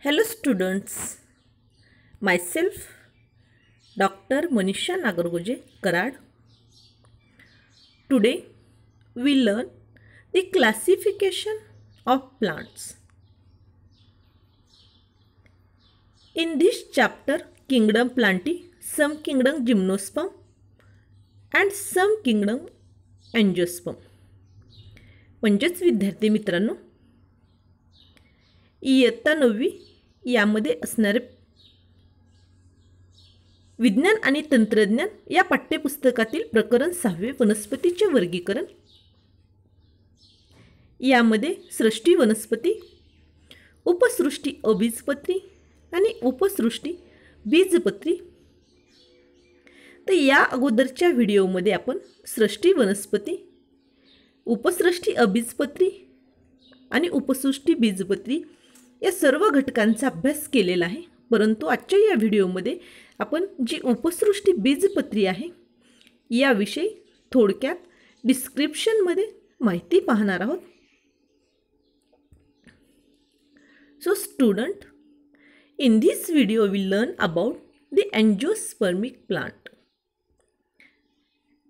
Hello students, myself Dr. Manisha Nagargoje Karad. Today we learn the classification of plants. In this chapter, kingdom Plantae, some kingdom Gymnosperm and some kingdom Angiosperm. म्हणजेच विद्यार्थी मित्रांनो, इयत्ता 9वी यामध्ये असणारे विज्ञान आणि तंत्रज्ञान या पाठ्यपुस्तकातील प्रकरण 6वे वनस्पतीचे वर्गीकरण. यामध्ये सृष्टी वनस्पती, उपसृष्टी अबीजपत्री आणि उपसृष्टी बीजपत्री. तर या अगोदरच्या व्हिडिओमध्ये आपण सृष्टी वनस्पती, उपसृष्टी अबीजपत्री आणि उपसृष्टी बीजपत्री या सर्व घटकांचा अभ्यास केलेला आहे. परंतु आजच्या या व्हिडिओमध्ये आपण जी उपसृष्टी बीजपत्री आहे याविषयी थोडक्यात डिस्क्रिप्शनमध्ये माहिती पाहणार आहोत. So student, in this video we learn about the angiospermic plant.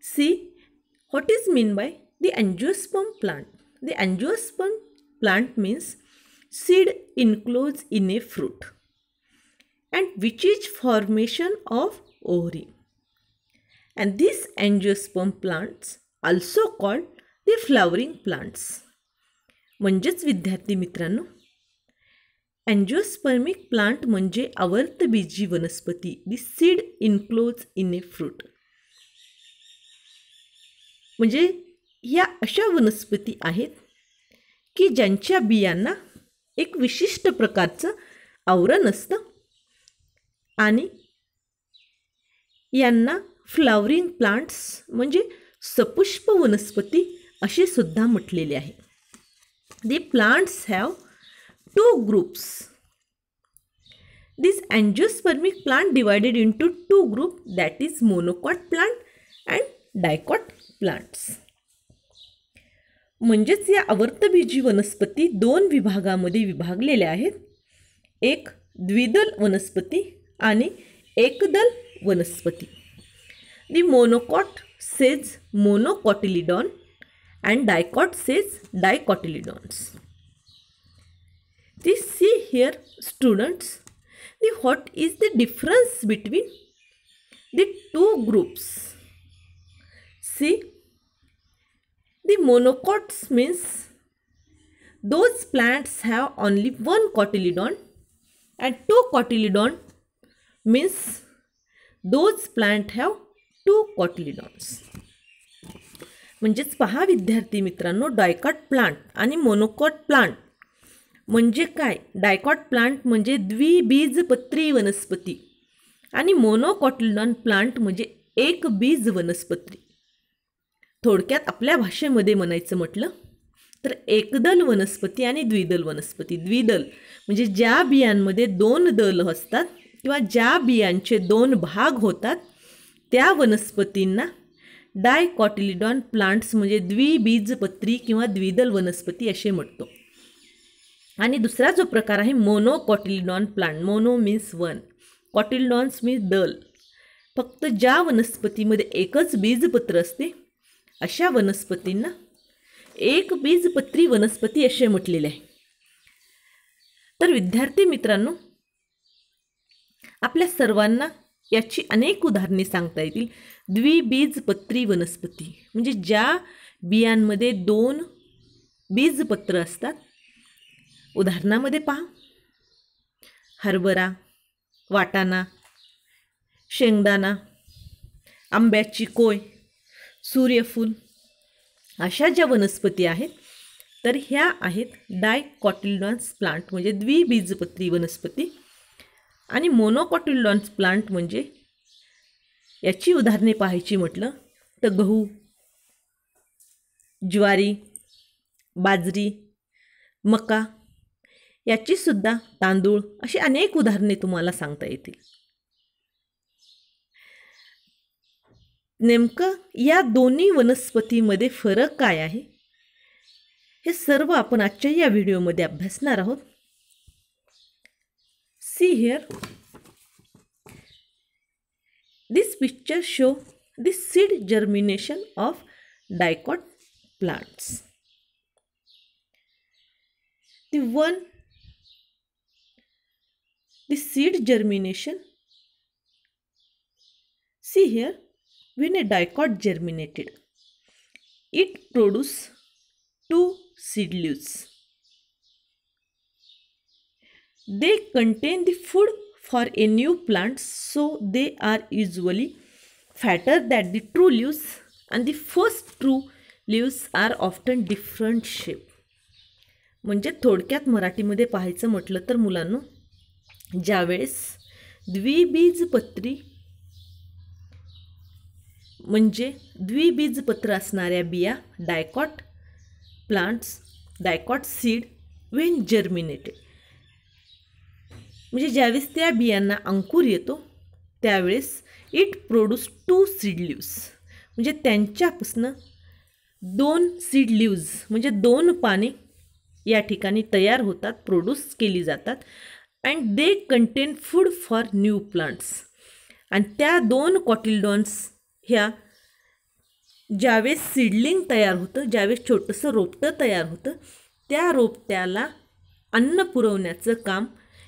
See what is mean by the angiosperm plant. The angiosperm plant means seed enclosed in a fruit and which is formation of ovary. And these angiosperm plants also called the flowering plants. म्हणजेच विद्यार्थी मित्रांनो, angiospermic plant म्हणजे आवर्तबीजी वनस्पती, the seed enclose in a fruit. म्हणजे या अशा वनस्पती आहेत की ज्यांच्या बियांना एक विशिष्ट प्रकारचं आवरण असतं आणि यांना फ्लावरिंग प्लांट्स म्हणजे सपुष्प वनस्पती असे सुद्धा म्हटलेले आहे. The plants have two groups. This angiospermic plant divided into two groups, that is monocot plant and dicot plants. म्हणजेच या आवर्तबीजी वनस्पती दोन विभागामध्ये विभागलेल्या आहेत. एक द्विदल वनस्पती आणि एकदल वनस्पती. The monocot says monocotyledon and dicot says dicotyledons. This see here students, what is the difference between the two groups? See, the monocots means those plants have only one cotyledon and two cotyledon means those plants have two cotyledons. म्हणजेच पहा विद्यार्थी मित्रांनो, dicot plant आणि monocot plant म्हणजे काय? Dicot plant म्हणजे द्विबीजपत्री वनस्पती आणि मोनोकॉटिलडॉन प्लांट म्हणजे एक बीज वनस्पती. थोडक्यात आपल्या भाषेमध्ये म्हणायचं म्हटलं तर एकदल वनस्पती आणि द्विदल वनस्पती. द्विदल म्हणजे ज्या बियांमध्ये दोन दल असतात किंवा ज्या बियांचे दोन भाग होतात त्या वनस्पतींना डायकॉटिलिडॉन प्लांट्स म्हणजे द्विबीजपत्री किंवा द्विदल वनस्पती असे म्हणतो. आणि दुसरा जो प्रकार आहे मोनोकॉटिलिडॉन plant. Mono means one, cotyledons means दल. फक्त ज्या वनस्पतीमध्ये एकच बीजपत्र असते अशा वनस्पतींना एक बीजपत्री वनस्पती असे म्हटलेले आहे. तर विद्यार्थी मित्रांनो, आपल्या सर्वांना याची अनेक उदाहरणे सांगता येतील. द्विबीजपत्री वनस्पती म्हणजे ज्या बियांमध्ये दोन बीजपत्र असतात. उदाहरणामध्ये पहा, हरभरा, वाटाणा, शेंगदाणा, आंब्याची कोय, सूर्यफूल अशा ज्या वनस्पती आहेत तर ह्या आहेत डायकॉटिलिडॉन्स प्लांट म्हणजे द्विबीजपत्री वनस्पती. आणि मोनोकॉटिलिडॉन्स प्लांट म्हणजे याची उदाहरणे पाहायची म्हटलं तर गहू, ज्वारी, बाजरी, मका याची सुद्धा, तांदूळ अशी अनेक उदाहरणे तुम्हाला सांगता येतील. नेमकं या दोन्ही वनस्पतीमध्ये फरक काय आहे हे सर्व आपण आजच्या या व्हिडिओमध्ये अभ्यासणार आहोत. See here, this picture show the seed germination of dicot plants. The seed germination. See here, when a dicot germinated, it produces 2 seed leaves. They contain the food for a new plant, so they are usually fatter than the true leaves, and the first true leaves are often different shape. म्हणजे थोडक्यात मराठीमध्ये पाहायचं म्हटलं तर मुलांनो, ज्यावेळेस द्विबीजपत्री म्हणजे द्विबीजपत्र असणाऱ्या बिया dicot plants, dicot seed Wien germinated, म्हणजे ज्यावेळेस त्या बियांना अंकुर येतो त्यावेळेस इट प्रोड्यूस 2 सीड लिव्स, म्हणजे त्यांच्यापासून 2 सीड लिव्ज म्हणजे 2 पाने या ठिकाणी तयार होतात, प्रोड्यूस केली जातात. And they contain food for new plants. आणि त्या 2 कॉटिलडॉन्स ह्या ज्यावेळेस सीडलिंग तयार होतं, ज्यावेळेस छोटंसं रोपटं तयार होतं, त्या रोपट्याला अन्न पुरवण्याचं काम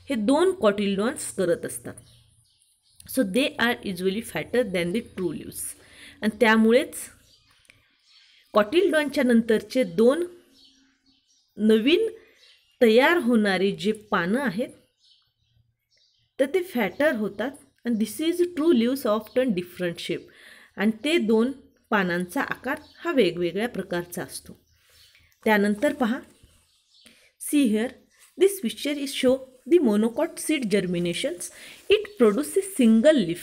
हे 2 कॉटिलडॉन्स करत असतात. So they are usually fatter than the true leaves. आणि त्यामुळेच कॉटिलडॉनच्या नंतरचे 2 नवीन तयार होणारे जे पानं आहेत तर ते फॅटर होतात. आणि this is true leaves often different shape. आणि ते 2 पानांचा आकार हा वेगवेगळ्या प्रकारचा असतो. त्यानंतर पहा, see here, this picture is show the monocot seed germinations. It produces a single leaf.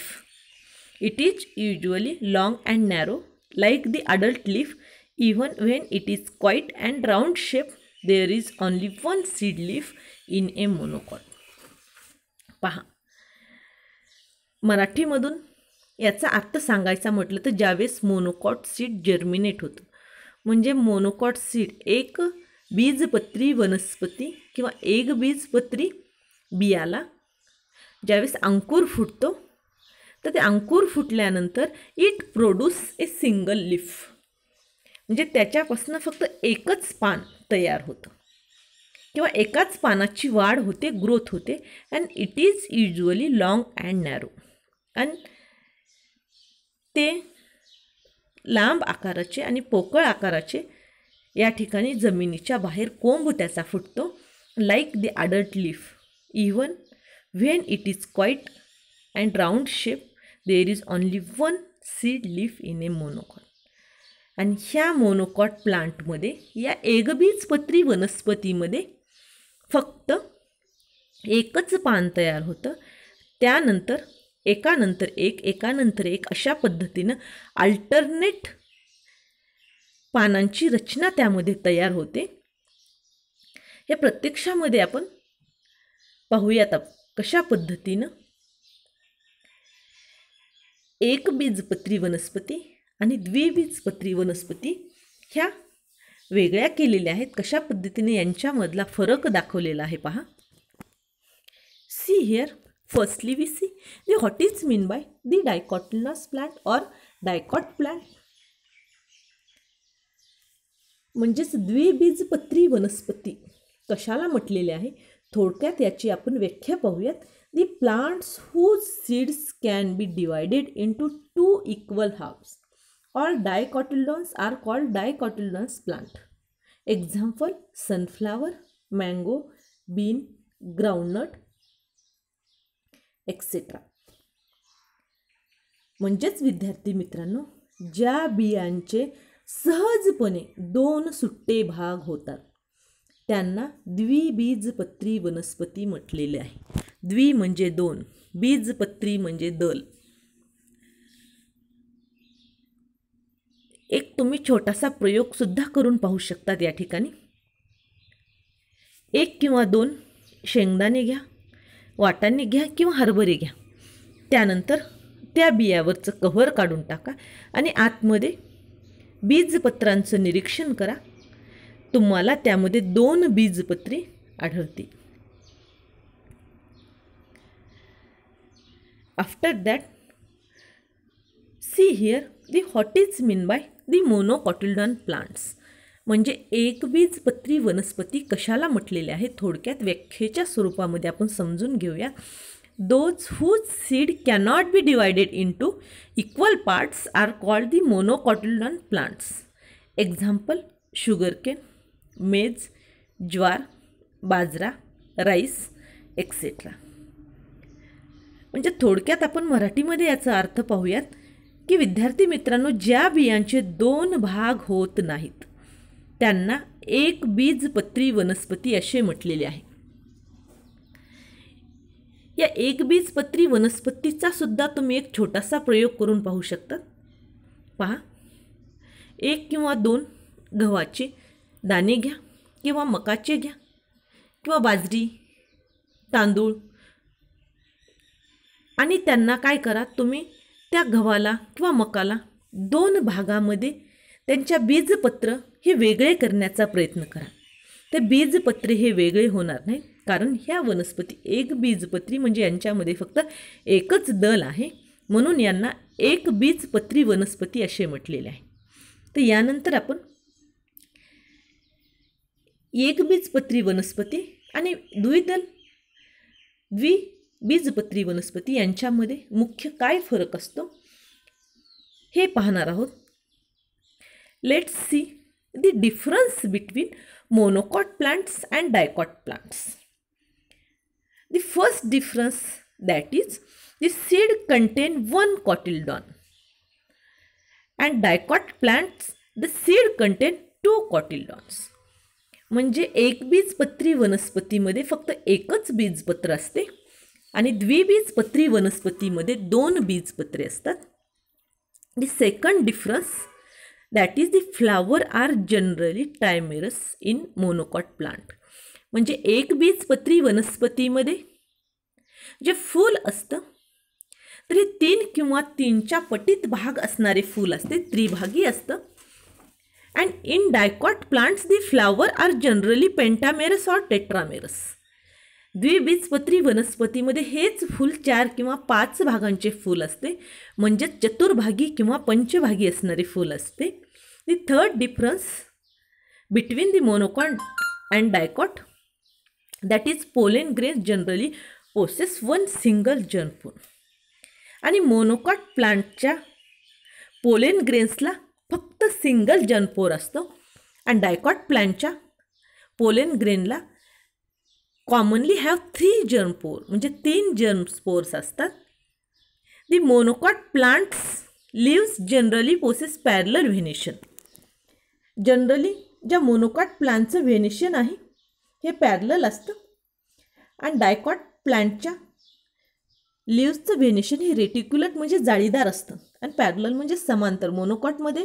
It is usually long and narrow like the adult leaf. Even when it is quite and round shape, there is only 1 seed leaf in a monocot. पहा, मराठीमधून याचा अर्थ सांगायचा म्हटलं तर ज्यावेळेस monocot seed germinate होतं, म्हणजे मोनोकॉट सीड एक बीजपत्री वनस्पती किंवा एक बीजपत्री बियाला ज्यावेळेस अंकुर फुटतो तर ते अंकुर फुटल्यानंतर it produce a single leaf, म्हणजे त्याच्यापासून फक्त एकच पान तयार होतं किंवा एकाच पानाची वाढ होते, ग्रोथ होते. And it is usually long and narrow. आणि ते लांब आकाराचे आणि पोकळ आकाराचे या ठिकाणी जमिनीच्या बाहेर कोंब त्याचा फुटतो, like the adult leaf. Even when it is quite and round shape, there is only 1 seed leaf in a monocot. आणि ह्या मोनोकॉट प्लांटमध्ये, या एकबीजपत्री वनस्पतीमध्ये फक्त एकच पान तयार होतं. त्यानंतर एकानंतर एक अशा पद्धतीनं अल्टरनेट पानांची रचना त्यामध्ये तयार होते. हे प्रत्यक्षामध्ये आपण पाहूयात कशा पद्धतीनं एक बीजपत्री वनस्पती आणि द्विबीजपत्री वनस्पती ह्या वेगळ्या केलेल्या आहेत, कशा पद्धतीने यांच्यामधला फरक दाखवलेला आहे. पहा, see here, firstly we see the what is mean by the dicotyledonous plant or dicot plant. म्हणजेच द्विबीजपत्री वनस्पती कशाला म्हटलेले आहे, थोडक्यात याची आपण व्याख्या पाहूयात. The plants whose seeds can be divided into 2 equal halves or dicotyledons are called dicotyledonous plant. Example, sunflower, mango, bean, groundnut etcetera. म्हणजेच विद्यार्थी मित्रांनो, ज्या बियांचे सहजपणे 2 सुट्टे भाग होतात त्यांना द्विबीजपत्री वनस्पती म्हटलेले आहे. द्वि म्हणजे 2, बीजपत्री म्हणजे दल. एक तुम्ही छोटासा प्रयोग सुद्धा करून पाहू शकतात. या ठिकाणी 1 किंवा 2 शेंगदाणे घ्या, वाटाणे घ्या किंवा हरभरे घ्या. त्यानंतर त्या बियावरचं कव्हर काढून टाका आणि आतमध्ये बीजपत्रांचं निरीक्षण करा. तुम्हाला त्यामध्ये 2 बीजपत्री आढळतील. After that, see here the what is mean by the monocotyledon plants. म्हणजे एकबीजपत्री वनस्पती कशाला म्हटलेले आहे थोडक्यात व्याख्येच्या स्वरूपामध्ये आपण समजून घेऊया. Those whose seed cannot be divided into equal parts are called the monocotyledon plants. Example, sugarcane, maize, jowar, bajra, rice etcetera. म्हणजे थोडक्यात आपण मराठीमध्ये याचा अर्थ पाहूयात की विद्यार्थी मित्रांनो, ज्या बियांचे 2 भाग होत नाहीत त्यांना एकबीजपत्री वनस्पती असे म्हटलेले आहे. या एकबीजपत्री वनस्पतीचा सुद्धा तुम्ही एक छोटासा प्रयोग करून पाहू शकता. पहा, 1 किंवा 2 गव्हाचे दाणे घ्या किंवा मकाचे घ्या किंवा बाजरी, तांदूळ आणि त्यांना काय करा, तुम्ही त्या गव्हाला किंवा मकाला 2 भागामध्ये त्यांच्या बीजपत्र हे वेगळे करण्याचा प्रयत्न करा. ते बीजपत्रे हे वेगळे होणार नाही, कारण ह्या वनस्पती एक बीजपत्री म्हणजे यांच्यामध्ये फक्त एकच दल आहे, म्हणून यांना एक बीजपत्री वनस्पती असे म्हटलेले आहे. तर यानंतर आपण एकबीजपत्री वनस्पती आणि द्विबीजपत्री वनस्पती यांच्यामध्ये मुख्य काय फरक असतो हे पाहणार आहोत. Let's see the difference between monocot plants and dicot plants. The first difference, that is, the seed contain 1 cotyledon, and dicot plants the seed contain 2 cotyledons. म्हणजे एकबीजपत्री वनस्पतीमध्ये फक्त एकच बीजपत्र असते आणि द्विबीजपत्री वनस्पतीमध्ये 2 बीजपत्रे असतात. The second difference, that is, the flower are generally trimerous in monocot plant. म्हणजे एकबीजपत्री वनस्पतीमध्ये जे फूल असतं तर हे 3 किंवा 3च्या पटीत भाग असणारे फूल असते, त्रिभागी असतं. And in dicot plants the flower are generally pentamerous or tetramerous. द्विबीजपत्री वनस्पतीमध्ये हेच फूल 4 किंवा 5 भागांचे फूल असते, म्हणजे चतुर्भागी किंवा पंचभागी असणारे फूल असते. दी third difference between the monocot and dicot, that is, pollen grains generally possess 1 single germpore. आणि मोनोकॉट प्लांटच्या पोलेन ग्रेन्सला फक्त सिंगल जर्मपोर असतो आणि डायकॉट प्लांटच्या पोलेन ग्रेनला कॉमनली हॅव 3 जर्मपोर म्हणजे 3 जर्मस्पोर्स असतात. The monocot plants leaves generally possess parallel venation. Generally ज्या मोनोकॉट प्लांटचं व्हेनेशन आहे हे पॅरलल असतं आणि डायकॉट प्लांटच्या लिव्सचं व्हेनेशन हे रेटिक्युलट म्हणजे जाळीदार असतं आणि पॅरलल म्हणजे समांतर. मोनोकॉटमध्ये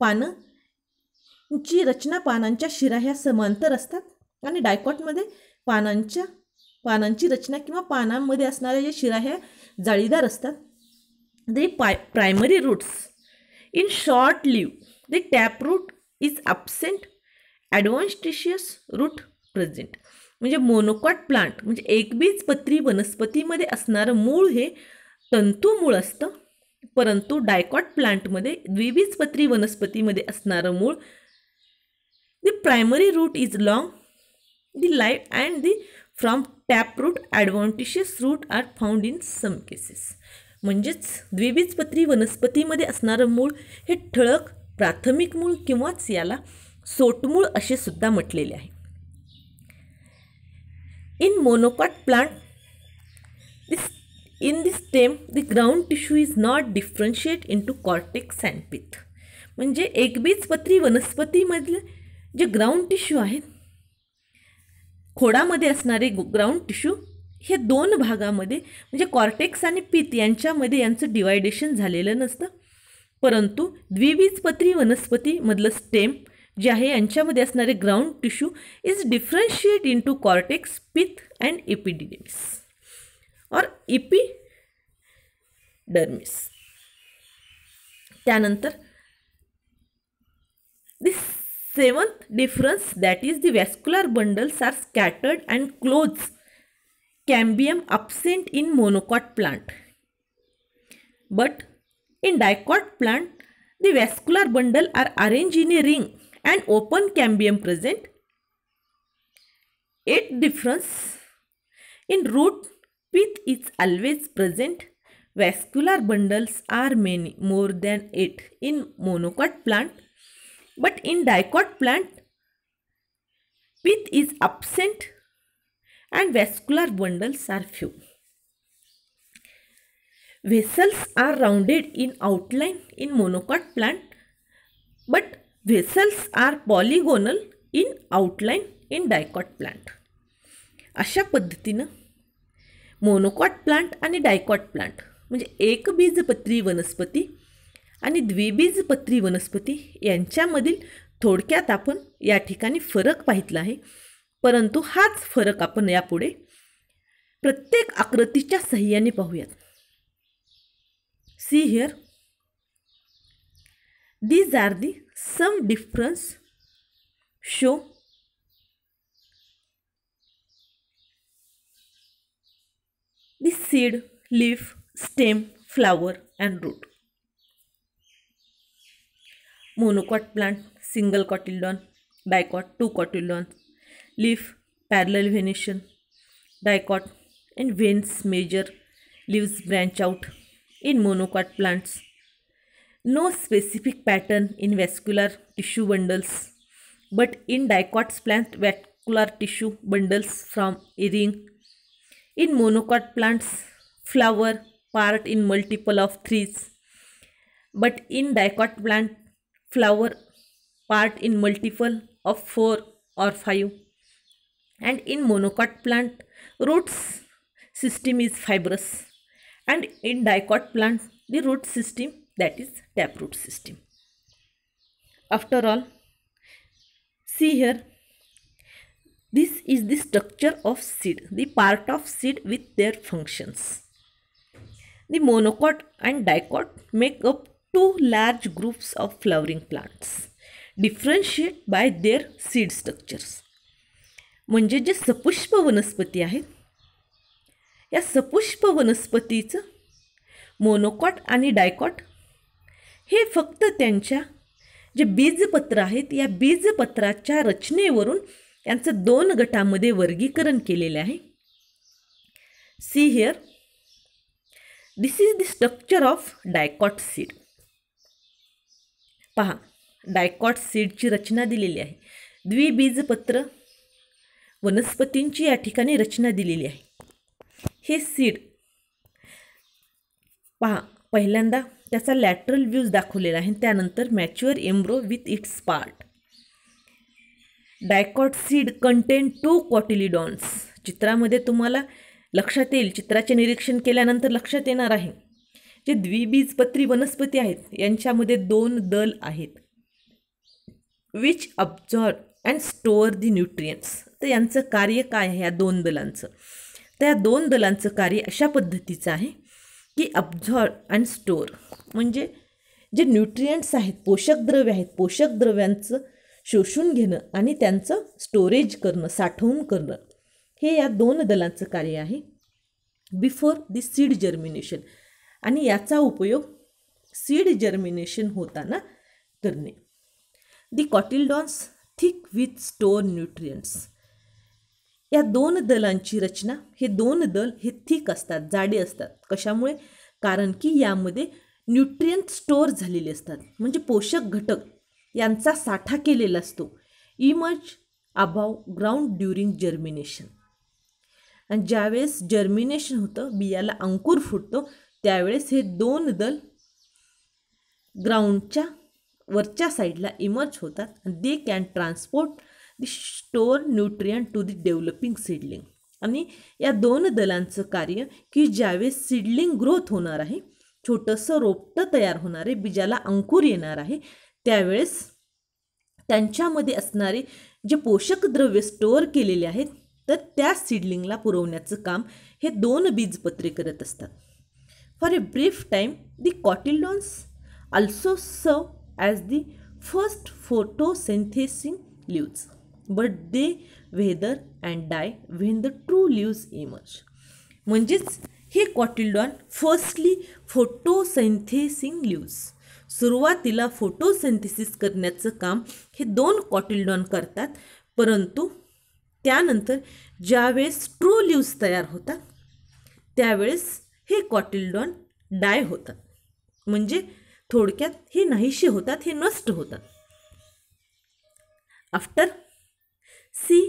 पानांची रचना, पानांच्या शिरा ह्या समांतर असतात आणि डायकॉटमध्ये पानांची रचना किंवा पानांमध्ये असणाऱ्या ज्या शिरा ह्या जाळीदार असतात. They primary roots in short live, the tap root is absent, adventitious root present. म्हणजे मोनोकॉट प्लांट म्हणजे एकबीजपत्री वनस्पतीमध्ये असणारं मूळ हे तंतुमूळ असतं, परंतु डायकॉट प्लांटमध्ये द्विबीजपत्री वनस्पतीमध्ये असणारं मूळ the primary root is long, the light and the from tap root adventitious root are found in some cases. म्हणजेच द्विबीजपत्री वनस्पतीमध्ये असणारं मूळ हे ठळक प्राथमिक मूळ किंवाच याला सोटमूळ असे सुद्धा म्हटलेले आहे. In monocot plant, in the stem, the ground tissue is not differentiate into cortex and pith. म्हणजे एकबीजपत्री वनस्पतीमधले जे ग्राउंड टिश्यू आहेत, खोडामध्ये असणारे ग्राउंड टिश्यू हे 2 भागामध्ये म्हणजे कॉर्टेक्स आणि पिथ यांच्यामध्ये यांचं डिवायडेशन झालेलं नसतं, परंतु द्विबीजपत्री वनस्पतीमधलं स्टेम जे आहे यांच्यामध्ये असणारे ground tissue is differentiate into cortex, pith and epididymis or epidermis. त्यानंतर the seventh difference, that is the vascular bundles are scattered and close cambium absent in monocot plant. But in dicot plant, the vascular bundle are arranged in a ring and open cambium present. Eighth difference, in root pith is always present. Vascular bundles are many, more than 8 in monocot plant, but in dicot plant, pith is absent and vascular bundles are few. Vessels are rounded in outline in monocot plant, but vessels are polygonal in outline in dicot plant. अशा पद्धतीनं monocot plant आणि dicot plant म्हणजे एकबीजपत्री वनस्पती आणि द्विबीजपत्री वनस्पती यांच्यामधील थोडक्यात आपण या ठिकाणी फरक पाहितला आहे. परंतु हाच फरक आपण यापुढे प्रत्येक आकृतीच्या सहाय्याने पाहूयात. See here, these are the some difference show the seed, leaf, stem, flower and root. Monocot plant, single cotyledon, dicot, two cotyledons, leaf, parallel venation, dicot, and veins major, leaves branch out. In monocot plants, no specific pattern in vascular tissue bundles, but in dicot plant, vascular tissue bundles from a ring. In monocot plants, flower part in multiple of 3s, but in dicot plant, flower part in multiple of 4 or 5. And in monocot plant, roots system is fibrous, and in dicot plant, the root system, that is taproot system. After all, see here, this is the structure of seed, the part of seed with their functions. The monocot and dicot make up two large groups of flowering plants, differentiate by their seed structures. म्हणजे जे सपुष्प वनस्पती आहेत, या सपुष्प वनस्पतीचं monocot आणि dicot हे फक्त त्यांच्या जे बीजपत्र आहेत, या बीजपत्राच्या रचनेवरून यांचं 2 गटामध्ये वर्गीकरण केलेले आहे. See here, this is the structure of dicot seed. पहा, डायकॉट सीडची रचना दिलेली आहे. द्विबीजपत्र वनस्पतींची या ठिकाणी रचना दिलेली आहे. हे सीड पहा, पहिल्यांदा त्याचा लॅटरल व्ह्यूज दाखवलेला आहे, त्यानंतर mature एम्ब्रो with its part. Dicot seed content 2 cotyledons. चित्रामध्ये तुम्हाला लक्षात येईल, चित्राचे निरीक्षण केल्यानंतर लक्षात येणार आहे, जे द्विबीजपत्री वनस्पती आहेत यांच्यामध्ये 2 दल आहेत, which absorb and store the nutrients. तर यांचं कार्य काय आहे या 2 दलांचं? तर या 2 दलांचं कार्य अशा पद्धतीचं आहे की अब्झॉर्ब अँड स्टोअर म्हणजे जे न्यूट्रियंट्स आहेत, पोषक द्रव्य आहेत, पोषक द्रव्यांचं शोषून घेणं आणि त्यांचं स्टोरेज करणं, साठवून करणं, हे या 2 दलांचं कार्य आहे बिफोर द सीड जर्मिनेशन. आणि याचा उपयोग सीड जर्मिनेशन होताना करणे. दी कॉटिलडॉन्स थिक विथ स्टोअर न्यूट्रियंट्स. या 2 दलांची रचना, हे 2 दल हे थिक असतात, जाडे असतात. कशामुळे? कारण की यामध्ये न्यूट्रियंट स्टोअर झालेले असतात, म्हणजे पोषक घटक यांचा साठा केलेला असतो. Emerge above ground during germination. आणि ज्यावेळेस जर्मिनेशन होतं, बियाला अंकुर फुटतो, त्यावेळेस हे 2 दल ग्राउंडच्या वरच्या साईडला इमर्ज होतात आणि they can transport the store nutrient to the developing seedling. आणि या 2 दलांचं कार्य की ज्यावेळेस सीडलिंग ग्रोथ होणार आहे, छोटंसं रोपटं तयार होणार आहे, बीजाला अंकुर येणार आहे, त्यावेळेस त्यांच्यामध्ये असणारे जे पोषक द्रव्य स्टोअर केलेले आहेत, तर त्या सीडलिंगला पुरवण्याचं काम हे 2 बीजपत्रे करत असतात. For a brief time the cotyledons also serve as the first photosynthesizing leaves, but they wither and die when the true leaves emerge. म्हणजेच हे कॉटिल्डॉन फर्स्टली फोटोसिंथेसिस लिव्स, सुरुवातीला फोटोसिंथेसिस करण्याचं काम हे 2 कॉटिल्डॉन करतात, परंतु त्यानंतर ज्यावेळेस ट्रू लिव्स तयार होतात त्यावेळेस हे कॉटिल्डॉन डाय होतात, म्हणजे थोडक्यात हे नाहीसे होतात, हे नष्ट होतात. After see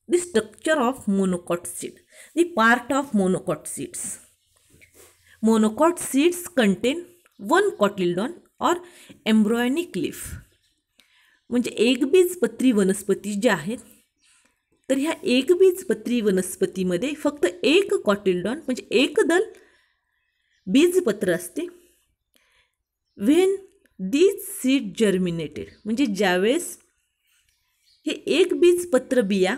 the structure of monocot seed, the part of monocot seeds. Monocot seeds content 1 कॉटिल्डॉन और एम्ब्रॉयनिक लीफ. म्हणजे एकबीजपत्री वनस्पती ज्या आहेत तर ह्या एकबीजपत्री वनस्पतीमध्ये फक्त 1 कॉटिल्डॉन म्हणजे एकदल बीजपत्र असते. व्हेन दीज सीड जर्मिनेटेड, म्हणजे ज्यावेळेस हे एकबीजपत्र बिया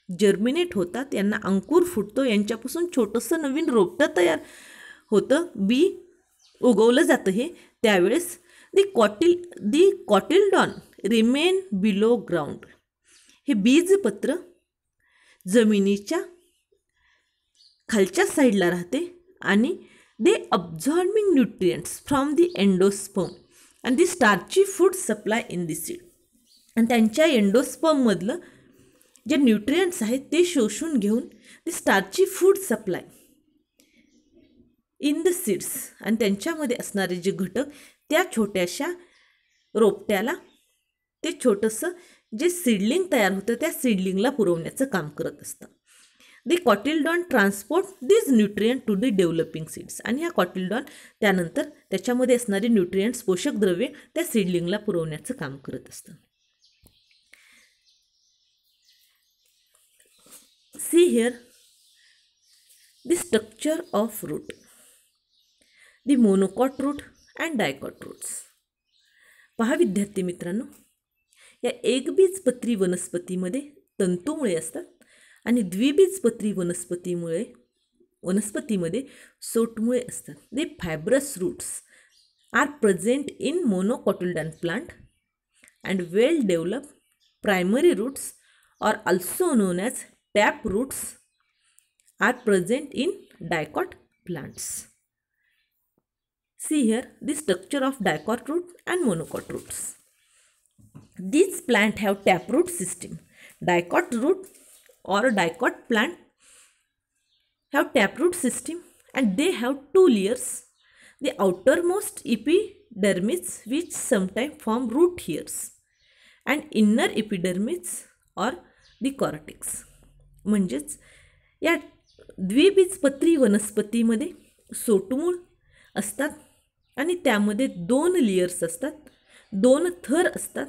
जर्मिनेट होतात, यांना अंकुर फुटतो, यांच्यापासून छोटंसं नवीन रोपटं तयार होतं, बी उगवलं जातं हे, त्यावेळेस the cotyledon remain below ground. हे बीजपत्र जमिनीच्या खालच्या साईडला राहते आणि they absorbing nutrients from the endosperm and the starchy food supply in the seed. आणि त्यांच्या एंडोस्पर्ममधलं जे न्यूट्रिएंट्स आहेत ते शोषून घेऊन the starchy food supply in the seeds, आणि त्यांच्यामध्ये असणारे जे घटक त्या छोट्याशा रोपट्याला ते छोटंसं जे सीडलिंग तयार होतं त्या सीडलिंगला पुरवण्याचं काम करत असतं. The cotyledon transport this nutrient to the developing seeds, आणि ह्या कॉटिल्डॉन त्यानंतर त्याच्यामध्ये असणारे न्यूट्रिएंट्स पोषक द्रव्ये त्या सीडलिंगला पुरवण्याचं काम करत असतं. See here the structure of root, the monocot root and dicot roots. पहा विद्यार्थी मित्रांनो, या एकबीजपत्री वनस्पतीमध्ये तंतुमुळे असतात आणि द्विबीजपत्री वनस्पतीमध्ये सोटमुळे असतात. They fibrous roots are present in monocotyledon plant and well develop primary roots or also known as tap roots are present in dicot plants. See here the structure of dicot root and monocot roots. These plants have taproot system. Dicot root or dicot plant have taproot system and they have 2 layers. The outermost epidermis which sometimes form root hairs and inner epidermis or the cortex. म्हणजेच या द्विबीजपत्री वनस्पतीमध्ये सोटमूळ असतात आणि त्यामध्ये 2 layers असतात, 2 थर असतात.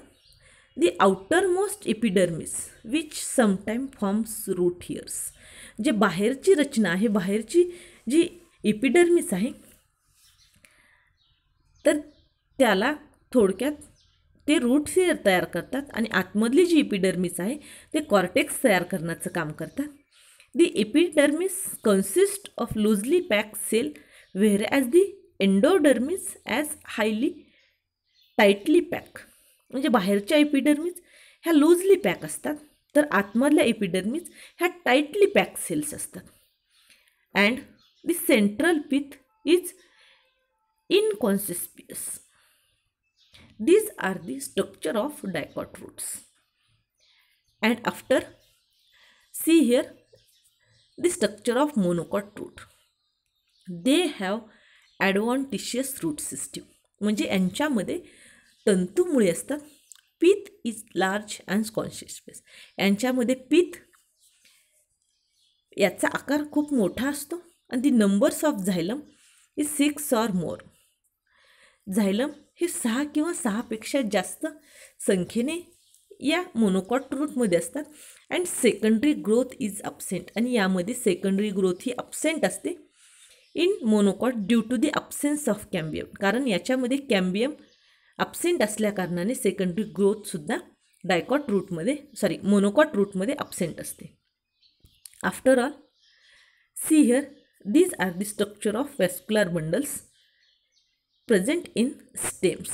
The outermost epidermis which sometime forms root hairs. जे बाहेरची रचना आहे, बाहेरची जी एपिडर्मिस आहे तर त्याला थोडक्यात ते रूट हेअर तयार करतात आणि आतमधली जी एपिडर्मिस आहे ते कॉर्टेक्स तयार करण्याचं काम करतात. The epidermis consist of loosely packed cell whereas the endodermis as highly tightly packed. म्हणजे बाहेरच्या एपिडर्मिस ह्या लूजली पॅक असतात तर आतमधल्या एपिडर्मिस ह्या टाईटली पॅक सेल्स असतात. And the central pith is inconspicuous. These are the structure of dicot roots. And after, see here the structure of monocot root. They have adventitious root system. म्हणजे यांच्यामध्ये तंतुमुळे असतात. Pith is large and conspicuous. यांच्यामध्ये pith याचा आकार खूप मोठा असतो आणि the numbers of xylem is 6 or more. Xylem हे 6 किंवा 6पेक्षा जास्त संख्येने या मोनोकॉट रूटमध्ये असतात. And secondary growth is absent. आणि यामध्ये सेकंडरी ग्रोथ ही अब्सेंट असते in monocot due to the absence of cambium. कारण याच्यामध्ये कॅम्बियम अब्सेंट असल्याकारणाने सेकंडरी ग्रोथसुद्धा डायकॉट रूटमध्ये मोनोकॉट रूटमध्ये अब्सेंट असते. After all, see here these are the structure of vascular bundles present in stems.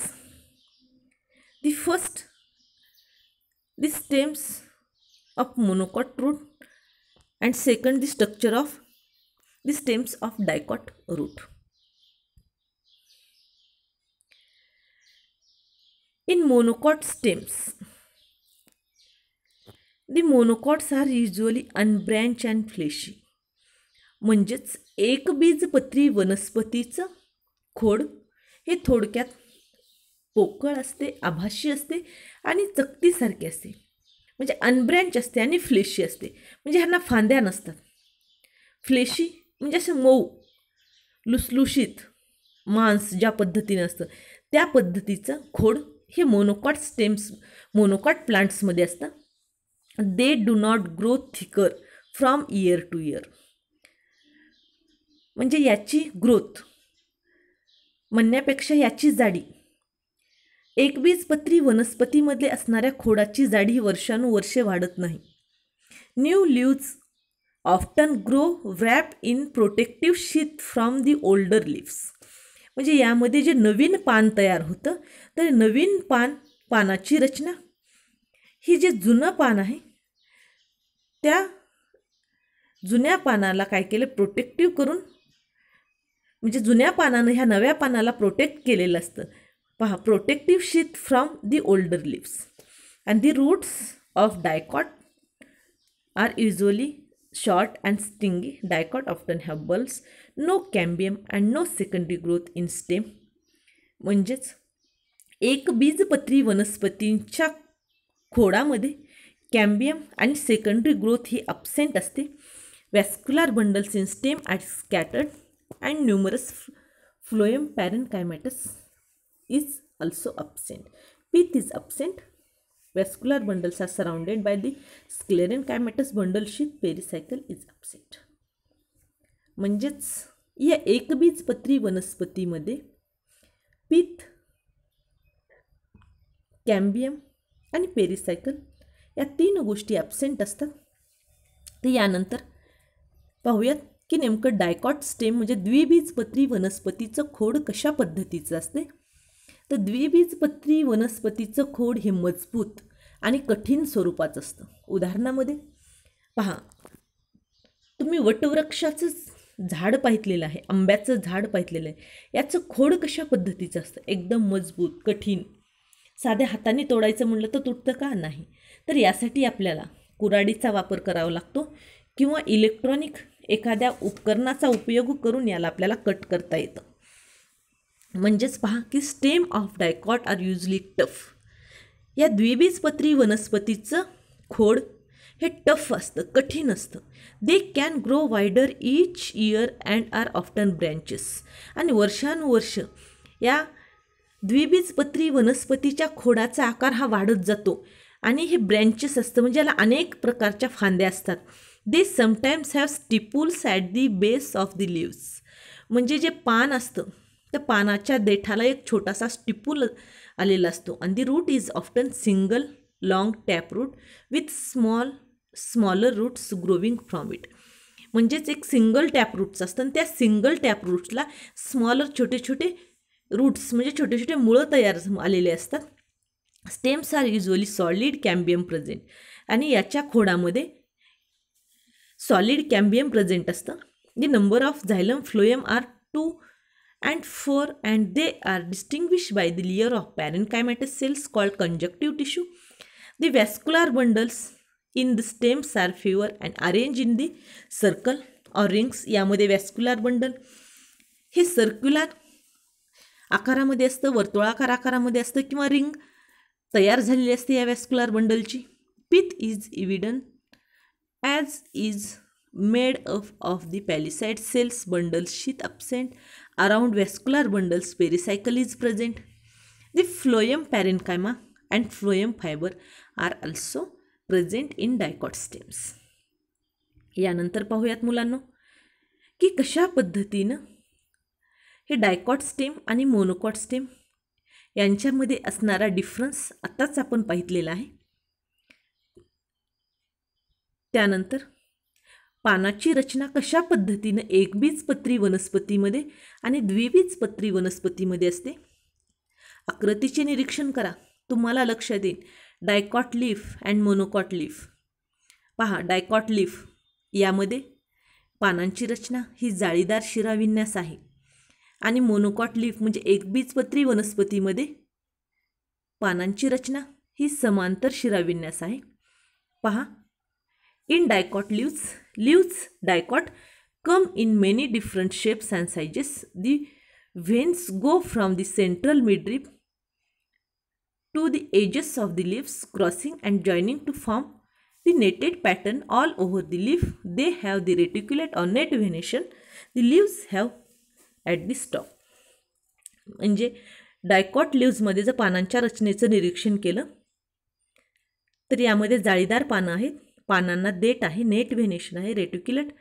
The first, the stems of monocot root, and second, the structure of the stems of dicot root. In monocot stems, the monocots are usually unbranched and fleshy. म्हणजेच एकबीजपत्री वनस्पतीचं खोड हे थोडक्यात पोकळ असते, आभासी असते आणि चकतीसारखे असते. म्हणजे अनब्रँच असते आणि फ्लेशी असते. म्हणजे ह्यांना फांद्या नसतात. फ्लेशी म्हणजे असं मऊ लुसलुशीत मांस ज्या पद्धतीनं असतं त्या पद्धतीचं खोड हे मोनोकॉट स्टेम्स मोनोकॉट प्लांट्समध्ये असतं. They do not grow thicker from year to year. म्हणजे याची ग्रोथ म्हणण्यापेक्षा याची जाडी, एकबीजपत्री वनस्पतीमध्ये असणाऱ्या खोडाची जाडी वर्षानुवर्षे वाढत नाही. New leaves often grow wrap in protective sheath from the older leaves. म्हणजे यामध्ये जे नवीन पान तयार होतं तर नवीन पानाची रचना ही जे जुनं पान आहे त्या जुन्या पानाला काय केलं, प्रोटेक्टिव्ह करून, म्हणजे जुन्या पानानं ह्या नव्या पानाला प्रोटेक्ट केलेलं असतं. पहा, protective sheath from the older leaves. And the roots of dicot are usually short and stingy. Dicot often have bulbs, no cambium and no secondary growth in stem. म्हणजेच एकबीजपत्री वनस्पतींच्या खोडामध्ये कॅम्बियम आणि सेकंडरी ग्रोथ ही absent असते. Vascular bundles in stem are scattered and numerous phloem parenchymatous is also absent. Pith is absent. Vascular bundles are surrounded by the sclerenchymatous bundle sheath. Pericycle is absent. म्हणजेच या एकबीजपत्री वनस्पतीमध्ये पिथ, cambium आणि pericycle या 3 गोष्टी absent असतात. तर यानंतर पाहूयात की नेमकं डायकॉट स्टेम म्हणजे द्विबीजपत्री वनस्पतीचं खोड कशा पद्धतीचं असते. तर द्विबीजपत्री वनस्पतीचं खोड हे मजबूत आणि कठीण स्वरूपाचं असतं. उदाहरणामध्ये पहा, तुम्ही वटवृक्षाचं झाड पाहितलेलं आहे, आंब्याचं झाड पाहितलेलं आहे. याचं खोड कशा पद्धतीचं असतं, एकदम मजबूत, कठीण. साध्या हाताने तोडायचं म्हटलं तर तुटतं का? नाही. तर यासाठी आपल्याला कुऱ्हाडीचा वापर करावा लागतो किंवा इलेक्ट्रॉनिक एखाद्या उपकरणाचा उपयोग करून याला आपल्याला कट करता येतं. म्हणजेच पहा की stem of dicot are usually tough. या द्विबीजपत्री वनस्पतीचं खोड हे टफ असतं, कठीण असतं. They can grow wider each year and are often branches. आणि वर्षानुवर्ष या द्विबीजपत्री वनस्पतीच्या खोडाचा आकार हा वाढत जातो आणि हे ब्रँचेस असतं, म्हणजे याला अनेक प्रकारच्या फांद्या असतात. They sometimes have stipules at the base of the leaves. म्हणजे जे पान असतं त्या पानाच्या देठाला एक छोटासा स्टिपूल आलेला असतो. आणि the root is often single long tap root with smaller roots growing from it. म्हणजेच एक सिंगल टॅप रूट्स असतं आणि त्या सिंगल टॅप रूट्सला स्मॉलर छोटे छोटे रूट्स म्हणजे छोटे छोटे मुळं तयार आलेले असतात. Stems are usually solid cambium present. आणि याच्या खोडामध्ये सॉलिड कॅम्बियम प्रेझेंट असतं. The number of xylem phloem are 2 and 4 and they are distinguished by the layer of parenchymatous cells called conjunctive tissue. The vascular bundles in the stems are fewer and arranged in the circle or rings. यामध्ये वॅस्क्युलर bundle हे circular आकारामध्ये असतं, वर्तुळाकार आकारामध्ये असतं किंवा ring तयार झालेली असते या वॅस्क्युलर बंडलची. Pith is evident as is made of the palisade cells. Bundle sheath absent. Around vascular bundles pericycle is present. The phloem parenchyma and phloem fiber are also present in dicot stems. यानंतर पाहूयात मुलांनो की कशा पद्धतीनं हे dicot stem आणि monocot stem यांच्यामध्ये असणारा डिफरन्स आताच आपण पाहितलेला आहे. त्यानंतर पानाची रचना कशा पद्धतीनं एकबीजपत्री वनस्पतीमध्ये आणि द्विबीजपत्री वनस्पतीमध्ये असते. आकृतीचे निरीक्षण करा, तुम्हाला लक्षात येईल. Dicot leaf and monocot leaf. पहा, डायकॉट लीफ यामध्ये पानांची रचना ही जाळीदार शिराविन्यास आहे आणि मोनोकॉट लीफ म्हणजे एकबीजपत्री वनस्पतीमध्ये पानांची रचना ही समांतर शिराविन्यास आहे. पहा, in dicot leaves dicot come in many different shapes and sizes. The veins go from the central midrib to the edges of the leaves, crossing and joining to form the netted pattern all over the leaf. They have the reticulate or net venation. The leaves have at the stalk. म्हणजे dicot लीव्समध्ये जर पानांच्या रचनेचं निरीक्षण केलं तर यामध्ये जाळीदार पानं आहेत, पानांना देठ आहे, नेट व्हेनेशन आहे, रेटिक्युलेट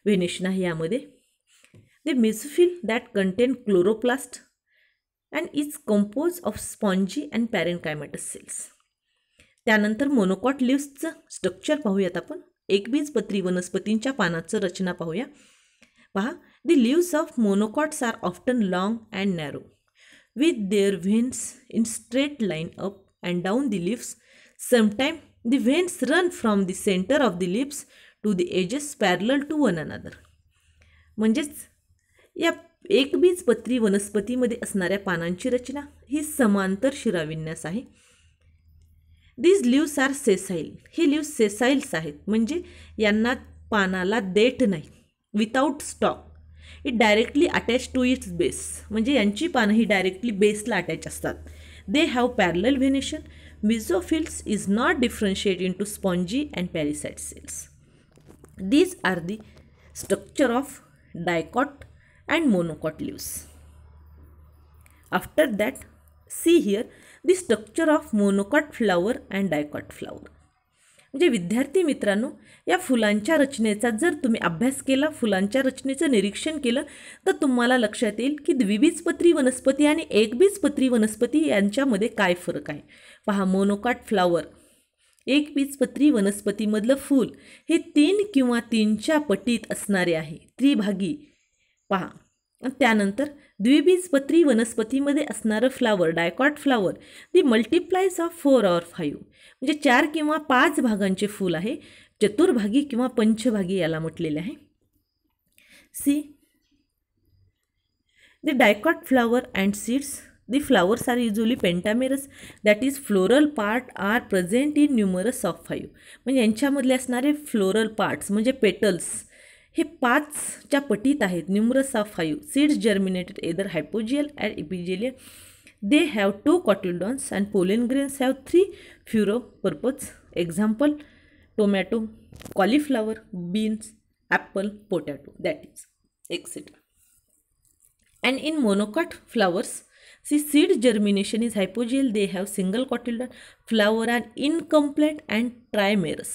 व्हेनेशन आहे. यामध्ये the mesophyll that contain chloroplast and is compose of spongy and parenchymatous cells. त्यानंतर मोनोकॉट लीव्सचं स्ट्रक्चर पाहूयात आपण. एकबीजपत्री वनस्पतींच्या पानाचं रचना पाहूया. पहा, the leaves of monocots are often long and narrow with their veins in straight line up and down the leaves. Sometimes the veins run from the center of the leaves to the edges parallel to one another. म्हणजेच या एकबीजपत्री वनस्पतीमध्ये असणाऱ्या पानांची रचना ही समांतर शिराविन्यास आहे. These leaves are sessile. हे leaves sessiles आहेत, म्हणजे यांना पानाला देठ नाही. Without stalk it directly attach to its base, म्हणजे यांची पानं ही डायरेक्टली बेसला अटॅच असतात. They have parallel venation. Mesophylls is not differentiate into spongy and palisade cells. These are the structure of dicot and monocot leaves. After that see here the structure of monocot flower and dicot flower. म्हणजे विद्यार्थी मित्रांनो, या फुलांच्या रचनेचा जर तुम्ही अभ्यास केला, फुलांच्या रचनेचं निरीक्षण केलं तर तुम्हाला लक्षात येईल की द्विबीजपत्री वनस्पती आणि एकबीजपत्री वनस्पती यांच्यामध्ये काय फरक आहे. पहा, मोनोकॉट फ्लावर एकबीजपत्री वनस्पतीमधलं फूल हे 3 किंवा 3च्या पटीत असणारे आहे, त्रिभागी. पहा, त्यानंतर द्विबीजपत्री वनस्पतीमध्ये असणारं flower dicot flower the multiples of 4 or 5, म्हणजे 4 किंवा 5 भागांचे फूल आहे. चतुर्भागी किंवा पंचभागी याला म्हटलेले आहे. See the dicot flower and seeds. The flowers are usually pentamerous, that is floral part are present in numerous of 5. म्हणजे यांच्यामधले असणारे फ्लोरल पार्ट्स म्हणजे पेटल्स हे 5च्या पटीत आहेत, numerous of 5. Seeds germinated either hypogeal and epigeal. They have 2 cotyledons and pollen grains have 3 furopurpose. Example, tomato, cauliflower, beans, apple, potato, that is, etc. And in monocot flowers, see, seed germination is hypogeal. They have single cotyledon. Flower are incomplete and trimerous.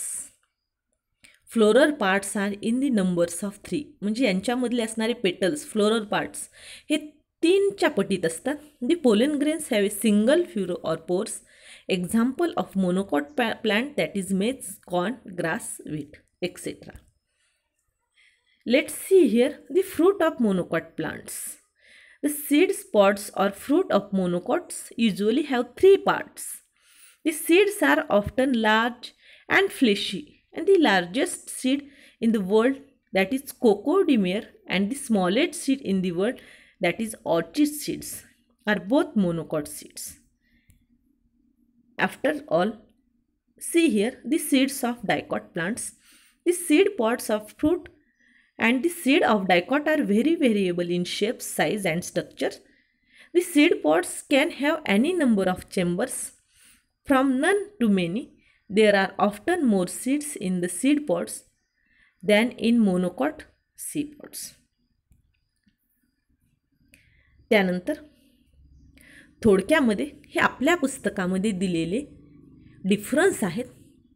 Floral parts are in the numbers of 3. म्हणजे यांच्यामधले असणारे petals floral parts हे 3च्या पटीत असतात. The pollen grains have a single furrow or pores. Example of monocot plant that is maize, corn, grass, wheat, etcetera. Let's see here the fruit of monocot plants. The seeds, pods or fruit of monocots usually have 3 parts. The seeds are often large and fleshy, and the largest seed in the world, that is cocodemia, and the smallest seed in the world, that is orchid seeds, are both monocot seeds. After all, see here the seeds of dicot plants. The seed pods of fruit and the seed of dicot are very variable in shape, size and structure. The seed pods can have any number of chambers, from none to many. There are often more seeds in the seed pods than in monocot seed pods. त्यानंतर थोडक्यामध्ये हे आपल्या पुस्तकामध्ये दिलेले difference आहेत,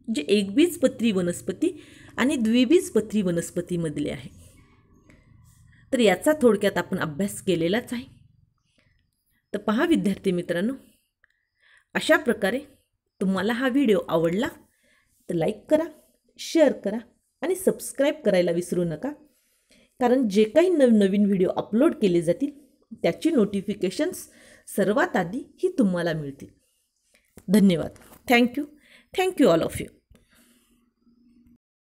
जे एकबीजपत्री वनस्पती आणि द्विबीजपत्री वनस्पतीमधले आहे. तर याचा थोडक्यात आपण अभ्यास केलेलाच आहे. तर पहा विद्यार्थी मित्रांनो, अशा प्रकारे तुम्हाला हा व्हिडिओ आवडला तर लाईक करा, शेअर करा आणि सबस्क्राईब करायला विसरू नका, कारण जे काही नवनवीन व्हिडिओ अपलोड केले जातील त्याची नोटिफिकेशन्स सर्वात आधी ही तुम्हाला मिळतील. धन्यवाद. Thank you all of you.